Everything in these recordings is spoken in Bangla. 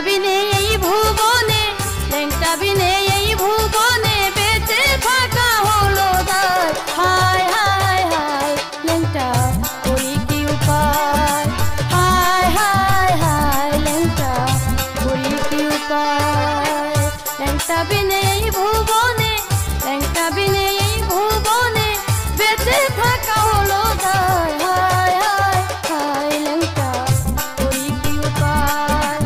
বিনে এই ভুবনে, ল্যাংটা বিনে এই ভুবনে বেঁচে থাকা হলো দায়। হায় হায় হায় ল্যাংটা করি কি উপায়, হায় হায় হায় ল্যাংটা করি কি উপায়। ল্যাংটা বিনে এই ভুবনে, ল্যাংটা বিনে এই ভুবনে বেঁচে থাকা হলো দায়। হায় হায় হায় ল্যাংটা করি কি উপায়,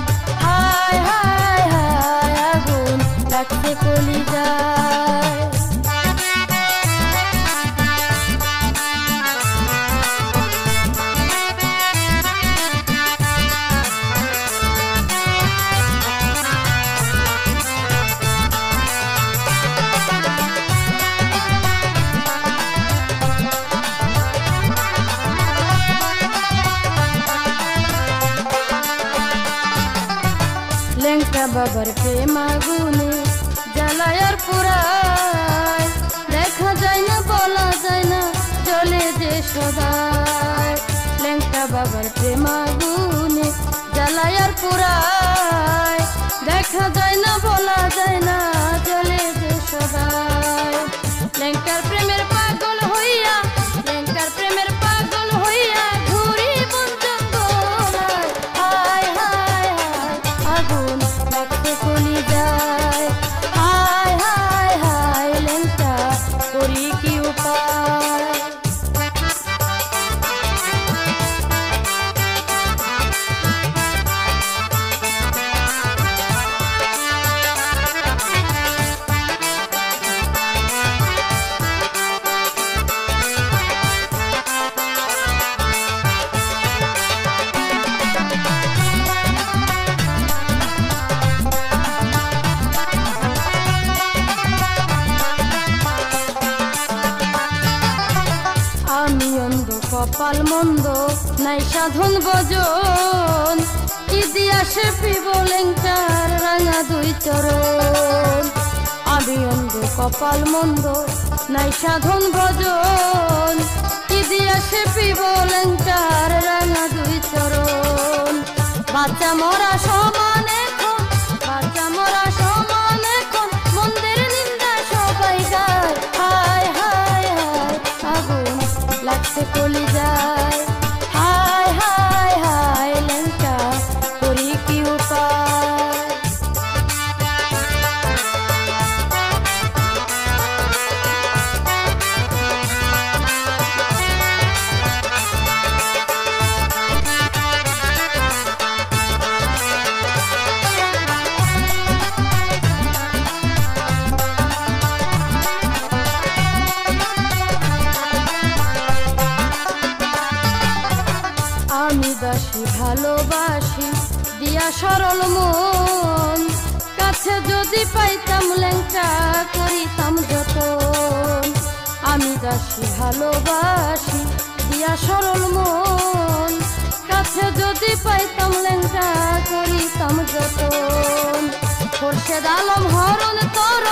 হায় হায় হায় আগুন লাগছে কলিজায়। ল্যাংটা বাবার প্রেম আগুনে জ্বালায় আর পুরায়, দেখা যায় না বলা যায় না জ্বলে যে সদায়। ল্যাংটা বাবার প্রেম আগুনে জ্বালায় আর পুরায়, দেখা যায় না বলা যায় না জ্বলে যে সদায়। ল্যাংটার প্রেমের পাগল হইয়া, ল্যাংটার প্রেমের পাগল হইয়া ঘুরি বন জঙ্গলায়। হায় হায় হায় আগুন লাগছে কলিজায়, হায় হায় হায় ল্যাংটা করি কি উপায়। আমি অন্ধ কপাল মন্দ নাই সাধন ভজন, কি দিয়া সে পিব ল্যাংটার রাঙা দুই চরণ। আমি অন্ধ কপাল মন্দ নাই সাধন ভজন, কি দিয়া সে পিব ল্যাংটার রাঙা দুই চরণ। বাচ্চা মরা সমান এখন, বাচ্চা মরা সমান এখন মন্দির নিন্দা সবাই গায়। হায় হায় হায় আগুন লাগছে কলিজায়, হায় হায় হায় ল্যাংটা করি কি উপায়। আমি বাসি ভালোবাসি দিয়া সরল মন, কাছে যদি পাইতাম ল্যাংটা করিতাম যতন। আমি দাসি ভালোবাসি দিয়া সরল মন, কাছে যদি পাইতাম ল্যাংটা করিতাম যতন। খোরশেদ আলম হরণ তর